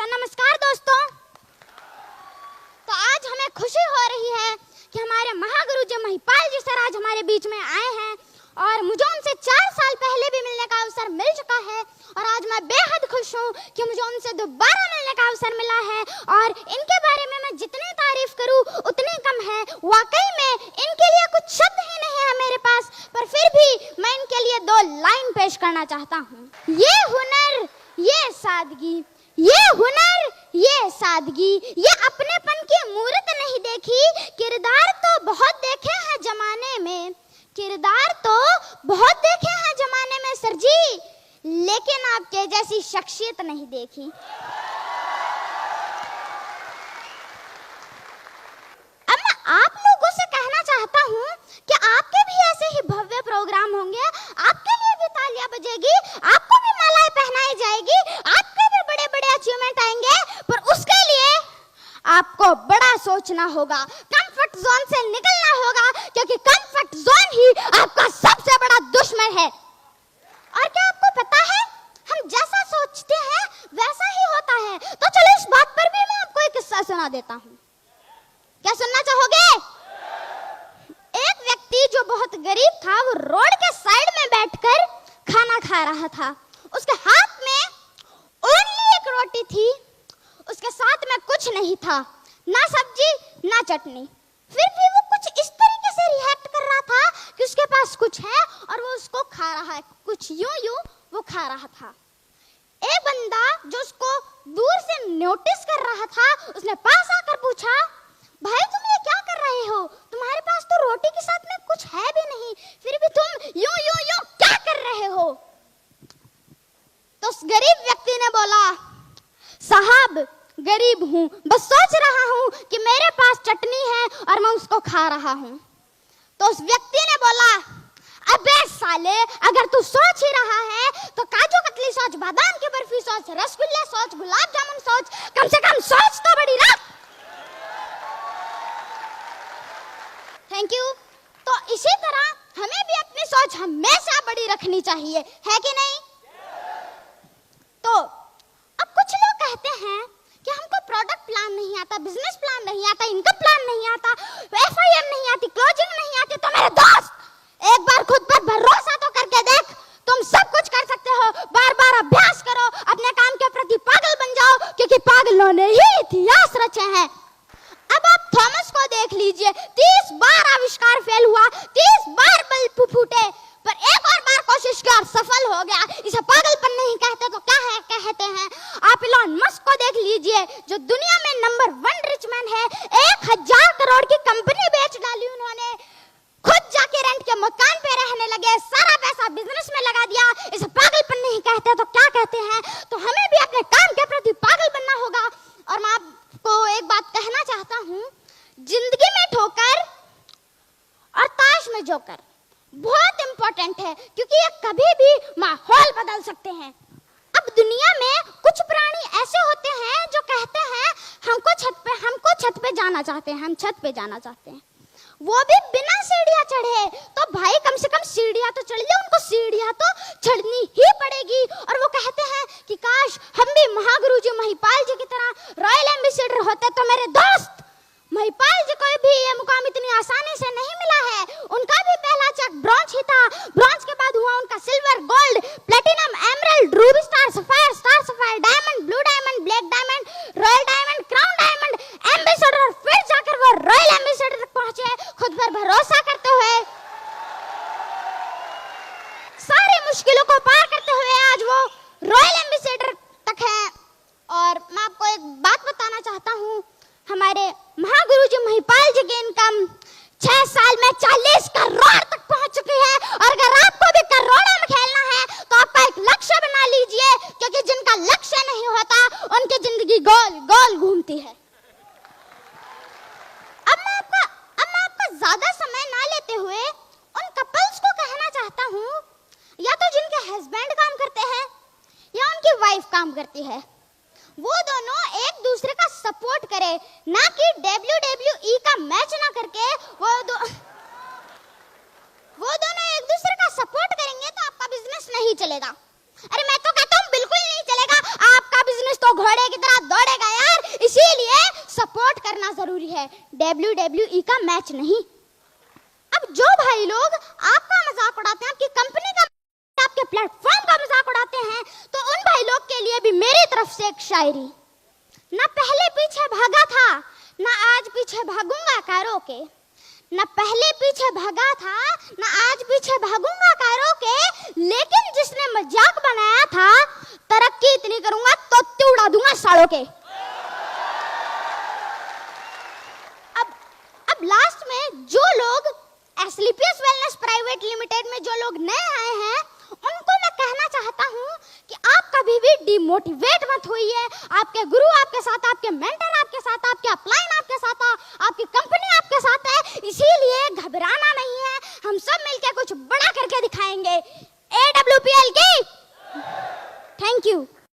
नमस्कार दोस्तों। तो आज हमें खुशी हो रही है कि हमारे महागुरु जी महिपाल जी सर आज हमारे बीच में आए हैं और मुझे उनसे 4 साल पहले भी मिलने का अवसर मिल चुका है और आज मैं बेहद खुश हूँ कि मुझे उनसे दोबारा मिलने का अवसर मिला है और इनके बारे में मैं जितनी तारीफ करूँ उतनी कम है। वाकई में इनके लिए कुछ शब्द ही नहीं है मेरे पास, पर फिर भी मैं इनके लिए 2 लाइन पेश करना चाहता हूँ। ये हुनर, ये सादगी, ये हुनर, ये सादगी, ये अपनेपन की मूरत नहीं देखी, किरदार तो बहुत देखे हैं जमाने में, किरदार तो बहुत देखे हैं जमाने में सर जी, लेकिन आपके जैसी शख्सियत नहीं देखी। अब मैं आप लोगों से कहना चाहता हूँ कि आपके भी ऐसे ही भव्य प्रोग्राम होंगे, आपके लिए भी तालियां बजेगी, आपको भी मालाएं पहनाई जाएगी, आपके भी बड़े बड़े अचीवमेंट आएंगे, पर उसके लिए आपको बड़ा सोचना होगा, कंफर्ट जोन से निकलना होगा, क्योंकि कंफर्ट जोन ही आपका सबसे बड़ा दुश्मन है। और क्या आपको पता है, हम जैसा सोचते हैं वैसा ही होता है। तो चलो इस बात पर भी मैं आपको एक किस्सा सुना देता हूँ। क्या सुनना चाहोगे? एक व्यक्ति जो बहुत गरीब था, वो रोड के साइड में बैठकर खाना खा रहा था। उसके हाथ में ओनली एक रोटी थी, उसके साथ में कुछ नहीं था, ना सब्जी ना चटनी। फिर भी वो कुछ इस तरीके से रिएक्ट कर रहा था कि उसके पास कुछ है और वो उसको खा रहा है, कुछ यूं वो खा रहा था। एक बंदा जो उसको दूर से नोटिस कर रहा था, उसने पास आकर पूछा, भाई तुम ये क्या कर रहे हो? तुम्हारे पास तो रोटी के साथ में कुछ है भी नहीं, फिर भी तुम यूं क्या कर रहे हो? तो उस गरीब व्यक्ति ने बोला, साहब गरीब हूँ, बस सोच रहा हूँ कि मेरे पास चटनी है और मैं उसको खा रहा हूँ। तो उस व्यक्ति ने बोला, अबे साले, अगर तू सोच ही रहा है तो काजू कतली सोच, बादाम की बर्फी सोच, रसगुल्ले सोच, गुलाब जामुन सोच, कम से कम सोच तो बड़ी रख। Thank you. तो इसी तरह हमें भी अपनी सोच हमेशा बड़ी रखनी चाहिए, है कि नहीं? तो अब कुछ लोग कहते हैं कि हमको प्रोडक्ट प्लान नहीं आता, बिजनेस प्लान नहीं आता, इनकम प्लान नहीं आता, FIM नहीं आती, क्लोजिंग नहीं आती। तो मेरे दोस्त, एक बार खुद पर भरोसा तो करके देख, तुम सब कुछ कर सकते हो। बार बार अभ्यास करो, अपने काम के प्रति पागल बन जाओ, क्योंकि पागलों ने ही इतिहास रचे हैं। अब आप थॉमस को देख लीजिए, 30 बार आविष्कार फेल हुआ, 30 बार बल्ब फूटे, पर एक और बार कोशिश की और सफल हो गया। इसे पागलपन नहीं कहते तो क्या है कहते हैं? आप इलॉन मस्क को देख लीजिए, जो दुनिया में नंबर 1 रिच मैन है, 1000 करोड़ की कंपनी बेच डाली उन्होंने, खुद जाके रेंट के मकान पे रहने लगे, सारा पैसा बिजनेस में लगा दिया। इसे पागलपन नहीं कहते तो क्या कहते हैं? तो हमें भी अपने काम के प्रति पागल बनना होगा। और मैं आपको एक बात कहना चाहता हूँ, जिंदगी में ठोकर और ताश में जोकर बहुत इंपॉर्टेंट है, क्योंकि ये कभी भी माहौल बदल सकते हैं। अब दुनिया में कुछ प्राणी ऐसे होते हैं जो कहते हैं हमको छत पे जाना चाहते हैं, हम छत पे जाना चाहते हैं, वो भी बिना सीढ़ियां चढ़े। तो भाई कम से कम सीढ़ियां तो चढ़ ले, उनको सीढ़ियां तो चढ़नी ही पड़ेगी। और वो कहते हैं कि काश हम भी महागुरु जी महिपाल जी की तरह रॉयल एम्बेसडर होते। तो मेरे दोस्त, महिपाल जी को भी ये मुकाम इतनी आसानी से नहीं मिला है। उनका भी पहला चेक ब्रॉन्ज ही था, ब्रॉन्ज के बाद हुआ उनका silver, gold, platinum, emerald, Ruby star sapphire, diamond, blue diamond, black diamond, royal diamond, crown diamond, ambassador, फिर जाकर वो रॉयल एम्बेसडर तक पहुंचे, खुद पर भरोसा करते हुए, सारी मुश्किलों को पार करते हुए आज वो रॉयल एम्बेसडर तक है। और मैं आपको एक बात बताना चाहता हूँ, हमारे महागुरु जी महिपाल जी की इनकम 6 साल में 40 करोड़ तक पहुंच चुकी है। और अगर आपको भी करोड़ों में खेलना है तो आपका एक लक्ष्य बना लीजिए, क्योंकि जिनका लक्ष्य नहीं होता उनकी जिंदगी गोल गोल घूमती है। अब मैं आपका ज्यादा समय ना लेते हुए उन कपल्स को कहना चाहता हूँ, या तो जिनके हस्बैंड काम करते हैं या उनकी वाइफ काम करती है, वो दोनों एक दूसरे का सपोर्ट करे, ना कि WWE का मैच ना करके वो दोनों एक दूसरे का सपोर्ट करेंगे तो आपका बिजनेस नहीं चलेगा। अरे मैं तो कहता हूँ बिल्कुल नहीं चलेगा। आपका बिजनेस तो घोड़े की तरह दौड़ेगा यार, इसीलिए सपोर्ट करना जरूरी है, WWE का मैच नहीं। अब जो भाई लोग आपका मजाक उड़ाते हैं, आपकी कंपनी का, आपके प्लेटफॉर्म का मजाक उड़ाते हैं, तो उन भाई लोग के लिए भी मेरी तरफ से एक शायरी। ना पहले पीछे भागा था, ना आज पीछे भागूंगा कारों के, न पहले पीछे भागा था, न आज पीछे भागूंगा कारों के, लेकिन जिसने मजाक बनाया था, तरक्की इतनी करूंगा तो उड़ा दूंगा सालों के। अब लास्ट में जो लोग एस्क्लेपियस वेलनेस प्राइवेट लिमिटेड में जो लोग नए आए हैं, उनको मैं कहना चाहता हूं कि आप कभी भी डिमोटिवेट मत होइए। आपके गुरु आपके साथ, आपके मेंटर आपके साथ, आपके अपलाइन आपके साथ, आपकी कंपनी आपके साथ है, इसीलिए घबराना नहीं है। हम सब मिलकर कुछ बड़ा करके दिखाएंगे। AWPL की थैंक यू।